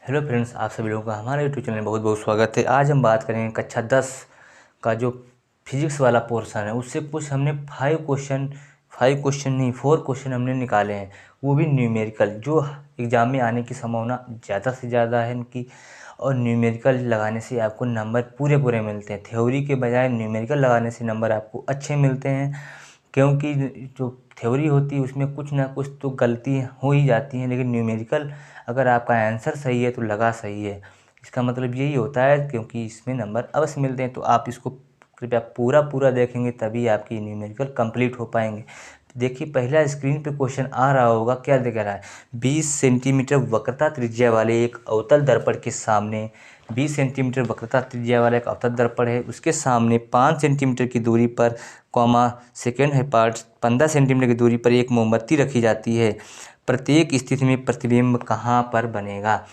Hello friends, आप सभी लोगों का हमारे यूट्यूब चैनल में बहुत बहुत स्वागत है। आज हम बात करेंगे कक्षा 10 का जो फिजिक्स वाला पोर्शन है उससे कुछ हमने 5 क्वेश्चन नहीं 4 क्वेश्चन हमने निकाले हैं, वो भी न्यूमेरिकल, जो एग्ज़ाम में आने की संभावना ज़्यादा से ज़्यादा है इनकी। और न्यूमेरिकल लगाने से आपको नंबर पूरे पूरे मिलते हैं। थ्योरी के बजाय न्यूमेरिकल लगाने से नंबर आपको अच्छे मिलते हैं, क्योंकि जो थ्योरी होती है उसमें कुछ ना कुछ तो गलती हो ही जाती हैं, लेकिन न्यूमेरिकल अगर आपका आंसर सही है तो लगा सही है। इसका मतलब यही होता है, क्योंकि इसमें नंबर अवश्य मिलते हैं। तो आप इसको कृपया पूरा पूरा देखेंगे, तभी आपकी न्यूमेरिकल कंप्लीट हो पाएंगे। देखिए, पहला स्क्रीन पे क्वेश्चन आ रहा होगा, क्या दिख रहा है? 20 सेंटीमीटर वक्रता त्रिज्या वाले एक अवतल दर्पण के सामने 20 सेंटीमीटर वक्रता त्रिज्या वाला एक अवतल दर्पण है, उसके सामने 5 सेंटीमीटर की दूरी पर सेकेंड है पार्ट 15 सेंटीमीटर की दूरी पर एक मोमबत्ती रखी जाती है। प्रत्येक स्थिति में प्रतिबिंब कहाँ पर बनेगा?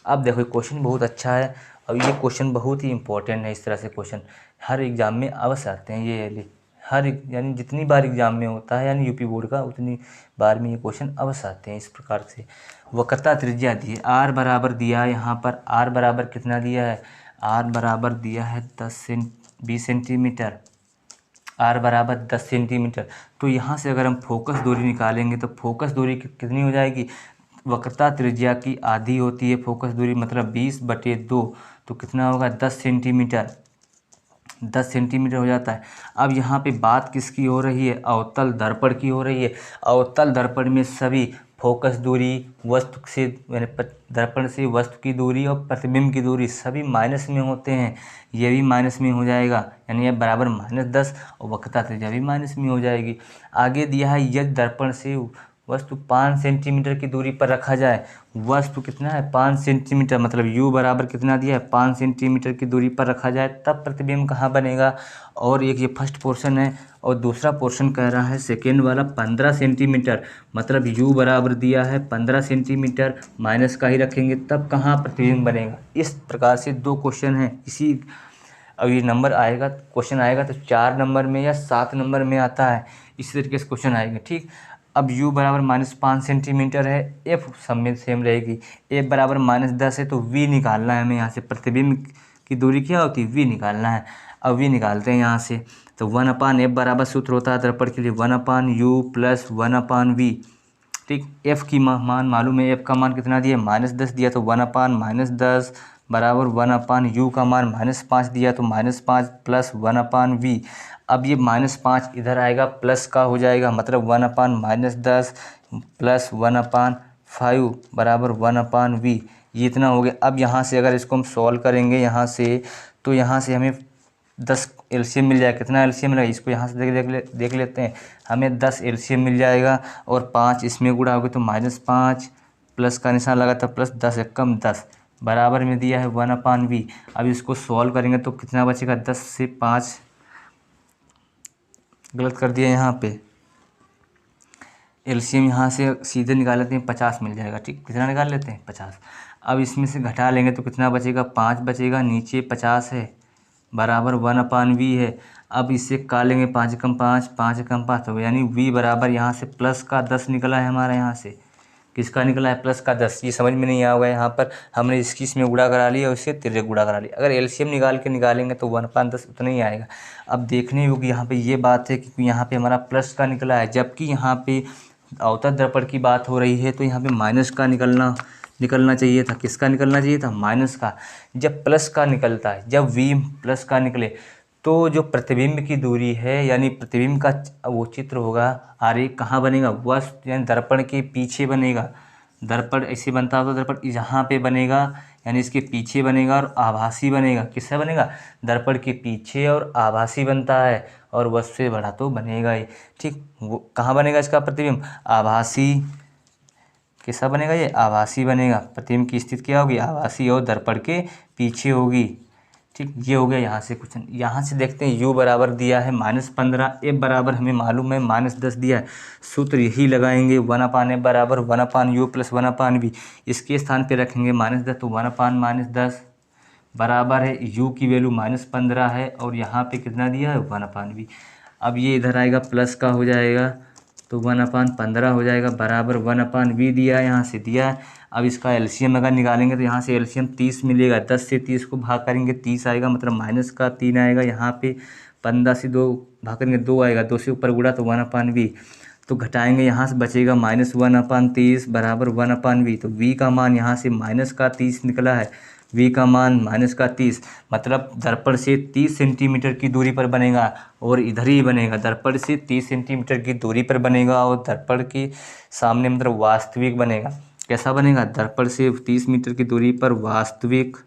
अब देखो, क्वेश्चन बहुत अच्छा है और ये क्वेश्चन बहुत ही इंपॉर्टेंट है। इस तरह से क्वेश्चन हर एग्ज़ाम में अवश्य आते हैं। ये यानी जितनी बार एग्ज़ाम में होता है, यानी यूपी बोर्ड का, उतनी बार में ये क्वेश्चन अवश्य आते हैं। इस प्रकार से वक्रता त्रिज्या दी है, आर बराबर दिया है। यहाँ पर आर बराबर कितना दिया है? आर बराबर दिया है 20 सेंटीमीटर। आर बराबर 10 सेंटीमीटर। तो यहाँ से अगर हम फोकस दूरी निकालेंगे तो फोकस दूरी कितनी हो जाएगी? वक्रता त्रिज्या की आधी होती है फोकस दूरी, मतलब 20/2। तो कितना होगा? 10 सेंटीमीटर। 10 सेंटीमीटर हो जाता है। अब यहाँ पे बात किसकी हो रही है? अवतल दर्पण की हो रही है। अवतल दर्पण में सभी फोकस दूरी, वस्तु से यानी दर्पण से वस्तु की दूरी और प्रतिबिंब की दूरी सभी माइनस में होते हैं। ये भी माइनस में हो जाएगा, यानी ये बराबर -10, और वक्रता त्रिज्या भी माइनस में हो जाएगी। आगे दिया है, यदि दर्पण से वस्तु 5 सेंटीमीटर की दूरी पर रखा जाए। वस्तु कितना है? 5 सेंटीमीटर, मतलब u बराबर कितना दिया है? 5 सेंटीमीटर की दूरी पर रखा जाए, तब प्रतिबिंब कहाँ बनेगा? और एक ये फर्स्ट पोर्शन है, और दूसरा पोर्शन कह रहा है सेकेंड वाला 15 सेंटीमीटर, मतलब u बराबर दिया है 15 सेंटीमीटर, माइनस का ही रखेंगे, तब कहाँ प्रतिबिंब बनेगा? इस प्रकार से 2 क्वेश्चन हैं। अब ये नंबर आएगा, क्वेश्चन आएगा तो 4 नंबर में या 7 नंबर में आता है। इसी तरीके से क्वेश्चन आएंगे, ठीक। अब u बराबर -5 सेंटीमीटर है, f सब में सेम रहेगी। f बराबर -10 है, तो v निकालना है हमें यहाँ से। प्रतिबिंब की दूरी क्या होती है? v निकालना है। अब v निकालते हैं यहाँ से, तो 1/f बराबर सूत्र होता है दर्पण के लिए 1/u + 1/v। ठीक, f की मान मालूम है, f का मान कितना दिया? -10 दिया, तो 1/-10 बराबर 1/u का मान -5 दिया, तो -5 + 1/v। अब ये -5 इधर आएगा, प्लस का हो जाएगा, मतलब 1/-10 + 1/5 बराबर 1/v। ये इतना हो गया। अब यहाँ से अगर इसको हम सॉल्व करेंगे यहाँ से, तो यहाँ से हमें 10 एलसीएम मिल जाएगा। कितना एलसीएम मिलेगा? इसको यहाँ से देख लेते हैं। हमें 10 एलसीएम मिल जाएगा, और 5 इसमें गुणा होगा तो -5, प्लस का निशान लगा था, प्लस 10 एकम 10 बराबर में दिया है 1/v। अब इसको सॉल्व करेंगे तो कितना बचेगा? 10 से 5 गलत कर दिया यहाँ पे। एलसीएम यहाँ से सीधे निकाल लेते हैं, 50 मिल जाएगा। ठीक, कितना निकाल लेते हैं? 50। अब इसमें से घटा लेंगे तो कितना बचेगा? 5 बचेगा, नीचे 50 है, बराबर 1/v है। अब इससे काट लेंगे, 5 एकम 5, 5 एकम 5, तो यानी v बराबर यहाँ से प्लस का 10 निकला है हमारा। यहाँ से किसका निकला है? प्लस का 10। ये समझ में नहीं आया होगा, यहाँ पर हमने इसकी इसमें गुणा करा लिया और इससे तिर्यक गुणा करा लिया। अगर एलसीएम निकालेंगे तो 1/10 उतना ही आएगा। अब देखने योग्य यहाँ पे ये बात है कि यहाँ पे हमारा प्लस का निकला है, जबकि यहाँ पे अवतल दर्पण की बात हो रही है, तो यहाँ पे माइनस का निकलना चाहिए था। किसका निकलना चाहिए था? माइनस का। जब प्लस का निकलता है, जब v प्लस का निकले, तो जो प्रतिबिंब की दूरी है, यानी प्रतिबिंब का वो चित्र होगा, आरेख कहाँ बनेगा? वस्तु यानी दर्पण के पीछे बनेगा। दर्पण ऐसे बनता होगा, दर्पण यहाँ पे बनेगा, यानी इसके पीछे बनेगा, और आभासी बनेगा। किससे बनेगा? दर्पण के पीछे, और आभासी बनता है, और वस्तु से बड़ा तो बनेगा ही। ठीक, वो कहाँ बनेगा इसका प्रतिबिंब? आभासी। कैसा बनेगा? ये आभासी बनेगा। प्रतिबिंब की स्थिति क्या होगी? आभासी, और दर्पण के पीछे होगी। ठीक, ये हो गया यहाँ से क्वेश्चन। यहाँ से देखते हैं, u बराबर दिया है -15, f बराबर हमें मालूम है -10 दिया है। सूत्र यही लगाएंगे, 1/f बराबर 1/u + 1/v। इसके स्थान पे रखेंगे -10, तो 1/-10 बराबर है, u की वैल्यू -15 है, और यहाँ पे कितना दिया है? 1/v। अब ये इधर आएगा, प्लस का हो जाएगा, तो 1/15 हो जाएगा, बराबर 1/v दिया है, यहाँ से दिया है। अब इसका एलसीएम अगर निकालेंगे तो यहाँ से एलसीएम 30 मिलेगा। 10 से 30 को भाग करेंगे 30 आएगा, मतलब माइनस का 3 आएगा। यहाँ पे 15 से 2 भाग करेंगे 2 आएगा, 2 से ऊपर गुणा तो 1/v, तो घटाएंगे यहाँ से बचेगा -1/30 बराबर 1/v। तो v का मान यहाँ से -30 निकला है, v का मान -30, मतलब दर्पण से 30 सेंटीमीटर की दूरी पर बनेगा और इधर ही बनेगा। दर्पण से 30 सेंटीमीटर की दूरी पर बनेगा और दर्पण के सामने मतलब वास्तविक बनेगा। कैसा बनेगा? दर्पण से 30 मीटर की दूरी पर वास्तविक,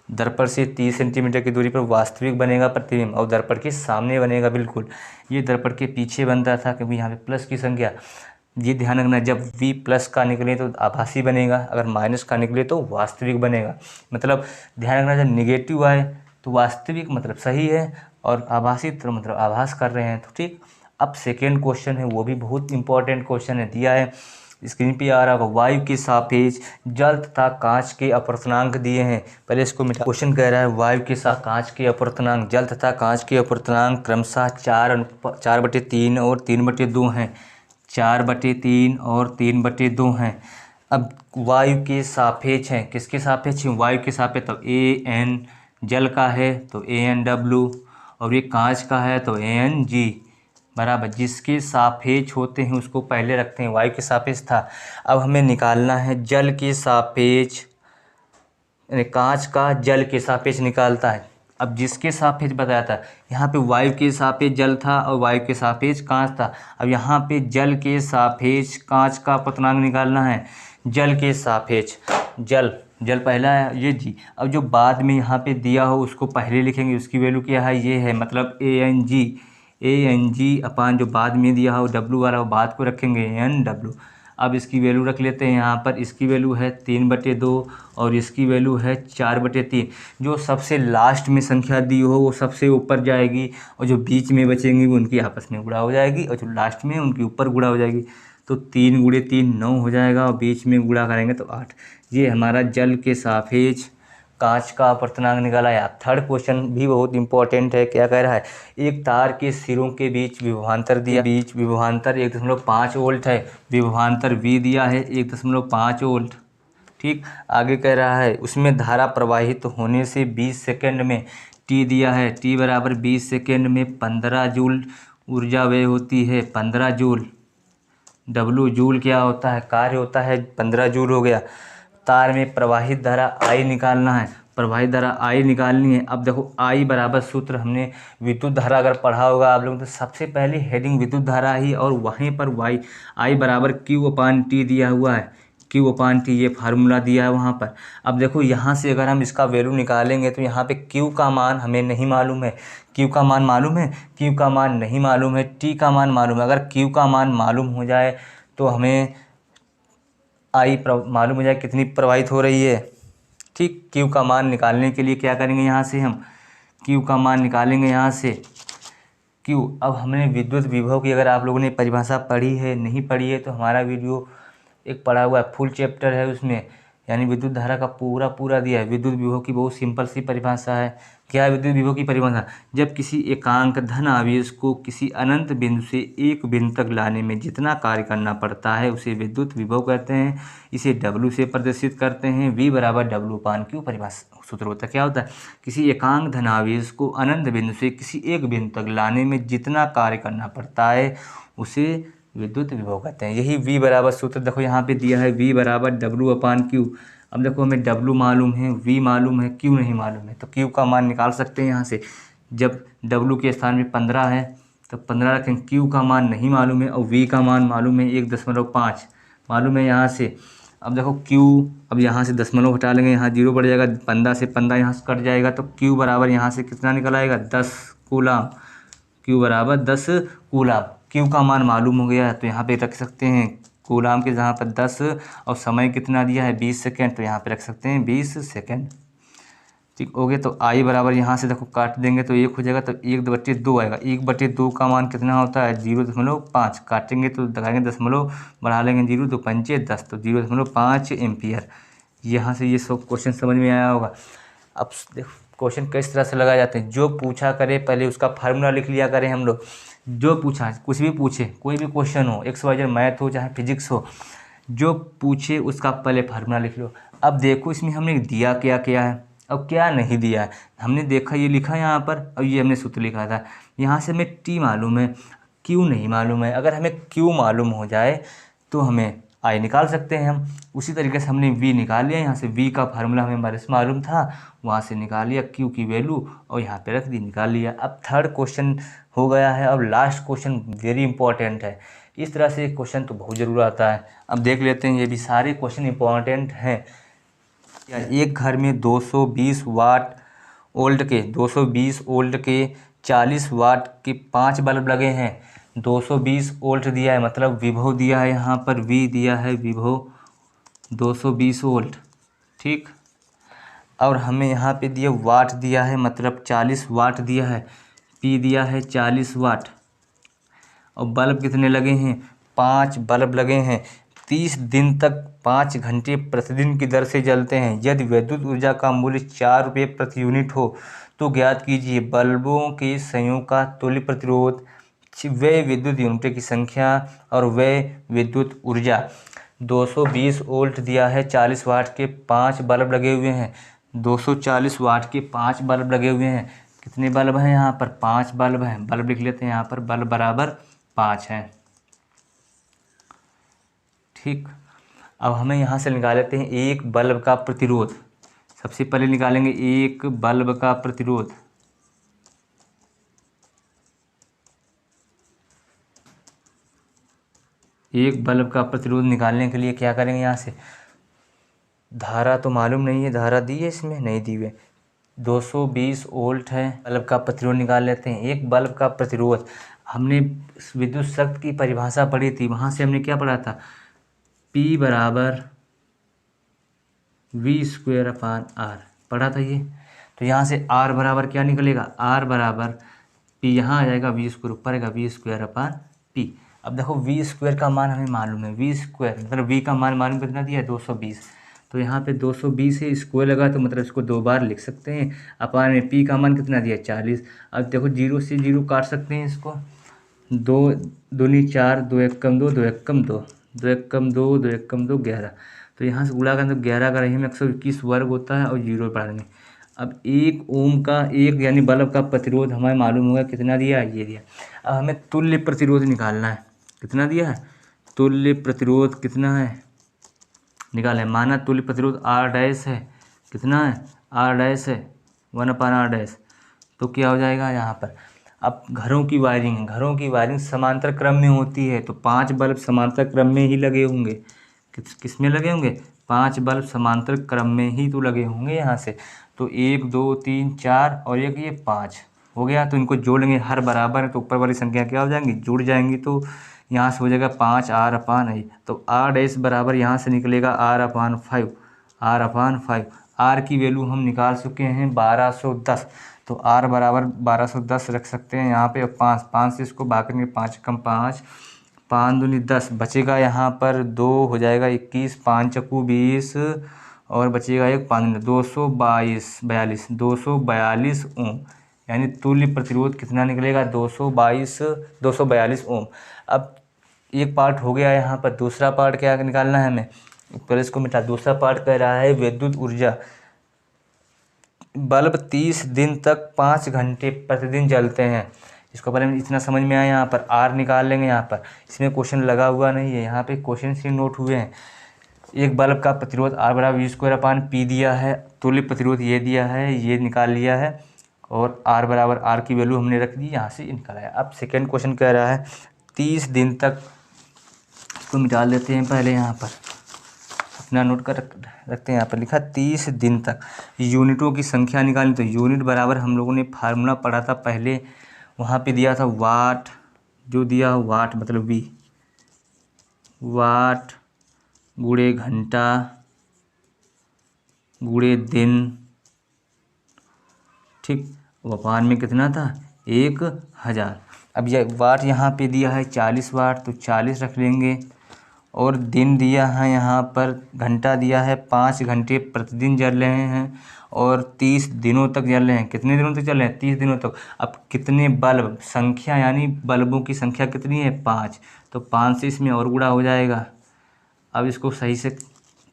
दर्पण से 30 सेंटीमीटर की दूरी पर वास्तविक बनेगा प्रतिबिंब, और दर्पण के सामने बनेगा बिल्कुल। ये दर्पण के पीछे बनता था क्योंकि यहाँ पे प्लस की संख्या, ये ध्यान रखना, जब v प्लस का निकले तो आभासी बनेगा, अगर माइनस का निकले तो वास्तविक बनेगा। मतलब ध्यान रखना, जब निगेटिव आए तो वास्तविक मतलब सही है, और आभासी तो मतलब आभास कर रहे हैं। तो ठीक, अब सेकेंड क्वेश्चन है, वो भी बहुत इंपॉर्टेंट क्वेश्चन है, दिया है स्क्रीन पे आ रहा होगा। वायु के सापेक्ष जल तथा कांच के अपर्तनांक दिए हैं। पहले इसको मिटा। क्वेश्चन कह रहा है वायु के साथ कांच के अपर्तनांक, जल तथा कांच के अपर्तनांक क्रमशः 4/3 और 3/2 हैं। 4/3 और 3/2 हैं। अब वायु के सापेक्ष हैं, किसके सापेक्ष हैं? वायु के सापेक्ष, तो AN जल का है तो ANW, और ये कांच का है तो ANG बराबर, जिसके सापेक्ष होते हैं उसको पहले रखते हैं। वायु के सापेक्ष था, अब हमें निकालना है जल के सापेक्ष, यानी कांच का जल के सापेक्ष निकालता है। अब जिसके सापेक्ष बताया था, यहाँ पे वायु के सापेक्ष जल था और वायु के सापेक्ष कांच था। अब यहाँ पे जल के सापेक्ष कांच का अपर्तनांक निकालना है। जल के सापेक्ष, जल पहला है ये जी। अब जो बाद में यहाँ पे दिया हो उसको पहले लिखेंगे, उसकी वैल्यू क्या है? ये है, मतलब ANG अपान जो बाद में दिया हो W वाला वो बाद को रखेंगे NW। अब इसकी वैल्यू रख लेते हैं यहाँ पर, इसकी वैल्यू है 3/2 और इसकी वैल्यू है 4/3। जो सबसे लास्ट में संख्या दी हो वो सबसे ऊपर जाएगी, और जो बीच में बचेंगी वो उनकी आपस में गुणा हो जाएगी, और जो लास्ट में उनके ऊपर गुणा हो जाएगी। तो 3 × 3 9 हो जाएगा, और बीच में गुणा करेंगे तो 8। ये हमारा जल के सापेक्ष कांच का अपर्तनांक निकाला है। अब थर्ड क्वेश्चन भी बहुत इंपॉर्टेंट है। क्या कह रहा है? एक तार के सिरों के बीच विभवांतर दिया, बीच विभवांतर 1.5 वोल्ट है, विभवांतर V दिया है 1.5 वोल्ट। ठीक, आगे कह रहा है उसमें धारा प्रवाहित होने से 20 सेकेंड में T दिया है, T बराबर 20 सेकेंड में 15 जूल ऊर्जा व्यय होती है। 15 जूल, W जूल क्या होता है? कार्य होता है, 15 जूल हो गया। तार में प्रवाहित धारा I निकालना है, प्रवाहित धारा I निकालनी है। अब देखो I बराबर सूत्र, हमने विद्युत धारा अगर पढ़ा होगा आप लोगों तो सबसे पहले हेडिंग विद्युत धारा ही, और वहीं पर I बराबर Q/T दिया हुआ है। Q/T ये फार्मूला दिया है वहाँ पर। अब देखो यहाँ से अगर हम इसका वैल्यू निकालेंगे तो यहाँ पे Q का मान हमें नहीं मालूम है, Q का मान मालूम है, Q का मान नहीं मालूम है, T का मान मालूम है। अगर Q का मान मालूम हो जाए तो हमें I मालूम हो जाए कितनी प्रवाहित हो रही है। ठीक, Q का मान निकालने के लिए क्या करेंगे? यहाँ से हम Q का मान निकालेंगे, यहाँ से Q। अब हमने विद्युत विभव की अगर आप लोगों ने परिभाषा पढ़ी है, नहीं पढ़ी है तो हमारा वीडियो एक पढ़ा हुआ है, फुल चैप्टर है उसमें, यानी विद्युत धारा का पूरा दिया है। विद्युत विभव की बहुत सिंपल सी परिभाषा है। क्या है विद्युत विभव की परिभाषा? जब किसी एकांक धन आवेश को किसी अनंत बिंदु से एक बिंदु तक लाने में जितना कार्य करना पड़ता है उसे विद्युत विभव कहते हैं। इसे W से प्रदर्शित करते हैं। V बराबर W/Q परिभाषा सूत्र होता है। क्या होता है? किसी एकांक धन आवेश को अनंत बिंदु से किसी एक बिंदु तक लाने में जितना कार्य करना पड़ता है उसे विद्युत विभव कहते हैं। यही V बराबर सूत्र देखो यहाँ पे दिया है, V बराबर W/Q। अब देखो हमें W मालूम है, V मालूम है, Q नहीं मालूम है, तो Q का मान निकाल सकते हैं यहाँ से। जब W के स्थान में 15 है तो 15 रखें। Q का मान नहीं मालूम है और V का मान मालूम है 1.5 मालूम है यहाँ से। अब देखो Q, अब यहाँ से दशमलव हटा लेंगे, यहाँ 0 बढ़ जाएगा, 15 से 15 यहाँ से कट जाएगा, तो Q बराबर यहाँ से कितना निकल आएगा? 10 कूलाम। Q बराबर 10 कूलाम। Q का मान मालूम हो गया है तो यहाँ पे रख सकते हैं कूलाम के जहाँ पर 10, और समय कितना दिया है 20 सेकेंड, तो यहाँ पे रख सकते हैं 20 सेकेंड। ठीक हो गया। तो I बराबर यहाँ से देखो काट देंगे तो 1 हो जाएगा, तो 1/2 आएगा। 1/2 का मान कितना होता है? 0.5। काटेंगे तो लगाएंगे दशमलव, बढ़ा लेंगे 0 तो 5 10, तो 0.5 एम्पियर। यहाँ से ये सब क्वेश्चन समझ में आया होगा। अब देखो क्वेश्चन किस तरह से लगाए जाते हैं, जो पूछा करे पहले उसका फार्मूला लिख लिया करें हम लोग। जो पूछा, कुछ भी पूछे, कोई भी क्वेश्चन हो, XYZ मैथ हो चाहे फिजिक्स हो, जो पूछे उसका पहले फार्मूला लिख लो। अब देखो इसमें हमने दिया क्या क्या है और क्या नहीं दिया है। हमने देखा ये लिखा है यहाँ पर और ये हमने सूत्र लिखा था। यहाँ से हमें T मालूम है, Q नहीं मालूम है। अगर हमें Q मालूम हो जाए तो हमें I निकाल सकते हैं हम। उसी तरीके से हमने V निकाल लिया, यहाँ से V का फार्मूला हमें हमारे से मालूम था, वहाँ से निकाल लिया Q की वैल्यू और यहाँ पे रख दी, निकाल लिया। अब थर्ड क्वेश्चन हो गया है। अब लास्ट क्वेश्चन वेरी इंपॉर्टेंट है। इस तरह से क्वेश्चन तो बहुत ज़रूर आता है। अब देख लेते हैं, ये भी सारे क्वेश्चन इंपॉर्टेंट हैं। एक घर में 220 वाट वोल्ट के 40 वाट के 5 बल्ब लगे हैं। 220 वोल्ट दिया है, मतलब विभव दिया है, यहाँ पर V दिया है, विभव 220 वोल्ट, ठीक। और हमें यहाँ पे दिया वाट दिया है, मतलब 40 वाट दिया है, P दिया है 40 वाट। और बल्ब कितने लगे हैं, 5 बल्ब लगे हैं। 30 दिन तक 5 घंटे प्रतिदिन की दर से जलते हैं। यदि विद्युत ऊर्जा का मूल्य 4 रुपये प्रति यूनिट हो तो ज्ञात कीजिए बल्बों के संयोग का तुल्य प्रतिरोध, वे विद्युत यूनिटों की संख्या और वे विद्युत ऊर्जा। 220 वोल्ट दिया है, 40 वाट के 5 बल्ब लगे हुए हैं। 240 वाट के 5 बल्ब लगे हुए हैं। कितने बल्ब हैं यहाँ पर, 5 बल्ब हैं। बल्ब लिख लेते हैं यहाँ पर, बल्ब बराबर 5 हैं, ठीक। अब हमें यहाँ से निकाल लेते हैं एक बल्ब का प्रतिरोध। सबसे पहले निकालेंगे एक बल्ब का प्रतिरोध। एक बल्ब का प्रतिरोध निकालने के लिए क्या करेंगे, यहाँ से धारा तो मालूम नहीं है, धारा दी है इसमें, नहीं दी हुई। 220 वोल्ट है, बल्ब का प्रतिरोध निकाल लेते हैं। एक बल्ब का प्रतिरोध, हमने विद्युत शक्ति की परिभाषा पढ़ी थी, वहाँ से हमने क्या पढ़ा था, P बराबर V²/R पढ़ा था ये। तो यहाँ से R बराबर क्या निकलेगा, R बराबर P, यहाँ आ जाएगा V² ऊपर आएगा V²/P। अब देखो V² का मान हमें मालूम है, V² मतलब V का मान मालूम कितना दिया है, 220। तो यहाँ पे 220 है, स्क्वायर लगा तो मतलब इसको 2 बार लिख सकते हैं। अपान में P का मान कितना दिया है, 40। अब देखो 0 से 0 काट सकते हैं इसको, 2 दूनी 4, 2 एकम 2, 2 एकम 2, 2 एकम 2, 2 एकम 2, 11। तो यहाँ से गुणा करें तो 11 का रही में 121 वर्ग होता है और 0 पढ़ेंगे। अब 1 ओम का, एक यानी बल्ब का प्रतिरोध हमें मालूम होगा कितना दिया है, ये दिया। अब हमें तुल्य प्रतिरोध निकालना है, कितना दिया है, तुल्य प्रतिरोध कितना है निकालें। माना तुल्य प्रतिरोध R' है, कितना है, R' है, 1/R'। तो क्या हो जाएगा यहाँ पर, अब घरों की वायरिंग है, घरों की वायरिंग समांतर क्रम में होती है, तो 5 बल्ब समांतर क्रम में ही लगे होंगे। किस में लगे होंगे, 5 बल्ब समांतर क्रम में ही तो लगे होंगे यहाँ से। तो 1 2 3 4 और एक ये 5 हो गया। तो इनको जोड़ेंगे, हर बराबर है तो ऊपर वाली संख्या क्या हो जाएंगी, जुड़ जाएंगी। तो यहाँ से हो जाएगा 5 R/I। तो R' बराबर यहाँ से निकलेगा R/5, R/5। R की वैल्यू हम निकाल चुके हैं 1210। तो R बराबर 1210 रख सकते हैं यहाँ पे। 5 से इसको भाग करेंगे, 5 कम 5, 5 दूनी 10, बचेगा यहाँ पर 2 हो जाएगा 21, 5 चक्कू 20 और बचेगा एक 5, 242 ओम। यानी तुल्य प्रतिरोध कितना निकलेगा, 242 ओम। अब एक पार्ट हो गया यहाँ पर, दूसरा पार्ट क्या निकालना है हमें, पहले इसको मिटा। दूसरा पार्ट कह रहा है विद्युत ऊर्जा, बल्ब 30 दिन तक 5 घंटे प्रतिदिन जलते हैं। इसको पहले इतना समझ में आया। यहाँ पर R निकाल लेंगे, यहाँ पर इसमें क्वेश्चन लगा हुआ नहीं है, यहाँ पे क्वेश्चन से नोट हुए हैं। एक बल्ब का प्रतिरोध R बराबर V²/P दिया है, तुल्य प्रतिरोध ये दिया है, ये निकाल लिया है, और R बराबर R की वैल्यू हमने रख दी, यहाँ से निकाला है। अब सेकेंड क्वेश्चन कह रहा है 30 दिन तक, इसको मिटा लेते हैं पहले, यहाँ पर अपना नोट कर रखते हैं। यहाँ पर लिखा 30 दिन तक यूनिटों की संख्या निकालनी। तो यूनिट बराबर हम लोगों ने फार्मूला पढ़ा था पहले, वहाँ पे दिया था वाट, जो दिया वाट मतलब V, वाट गुणे घंटा गुणे दिन, ठीक। अपान में कितना था, 1000। अब यह वाट यहाँ पे दिया है 40 वाट, तो 40 रख लेंगे, और दिन दिया है यहाँ पर, घंटा दिया है 5 घंटे प्रतिदिन जल रहे हैं और 30 दिनों तक जल रहे हैं। कितने दिनों तक जल रहे हैं? 30 दिनों तक। अब कितने बल्ब, संख्या यानी बल्बों की संख्या कितनी है? 5। तो 5 से इसमें और गुणा हो जाएगा। अब इसको सही से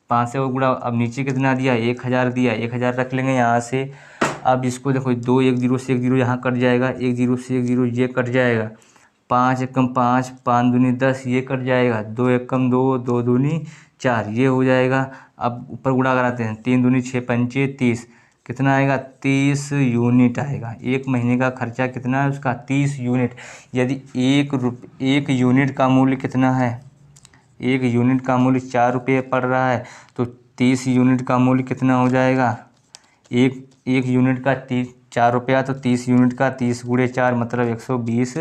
5 से और गुणा। अब नीचे कितना दिया? 1000 दिया, 1000 रख लेंगे यहाँ से। अब इसको देखो, 2 1 0 से 1 0 यहाँ कट जाएगा, 1 0 से 1 0 ये कट जाएगा, 5 एकम 5, 5 दूनी 10 ये कट जाएगा, 2 एकम 2, 2 दूनी 4 ये हो जाएगा। अब ऊपर गुणा कराते हैं, 3 दूनी 6 पंचे 30, कितना आएगा? 30 यूनिट आएगा। एक महीने का खर्चा कितना है उसका? 30 यूनिट। यदि 1 यूनिट का मूल्य कितना है? 1 यूनिट का मूल्य 4 रुपये पड़ रहा है, तो 30 यूनिट का मूल्य कितना हो जाएगा? एक यूनिट का 4 रुपया, तो 30 यूनिट का 30 गुणे 4 मतलब 120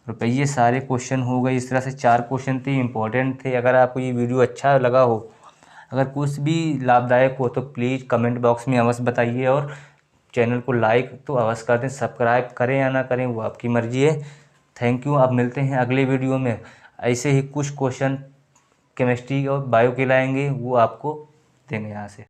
रुपये। ये सारे क्वेश्चन हो गए। इस तरह से 4 क्वेश्चन थे, इंपॉर्टेंट थे। अगर आपको ये वीडियो अच्छा लगा हो, अगर कुछ भी लाभदायक हो, तो प्लीज़ कमेंट बॉक्स में अवश्य बताइए और चैनल को लाइक तो अवश्य कर दें। सब्सक्राइब करें या ना करें वो आपकी मर्ज़ी है। Thank you. अब मिलते हैं अगले वीडियो में। ऐसे ही कुछ क्वेश्चन केमिस्ट्री और बायो के लाएंगे, वो आपको देंगे यहाँ से।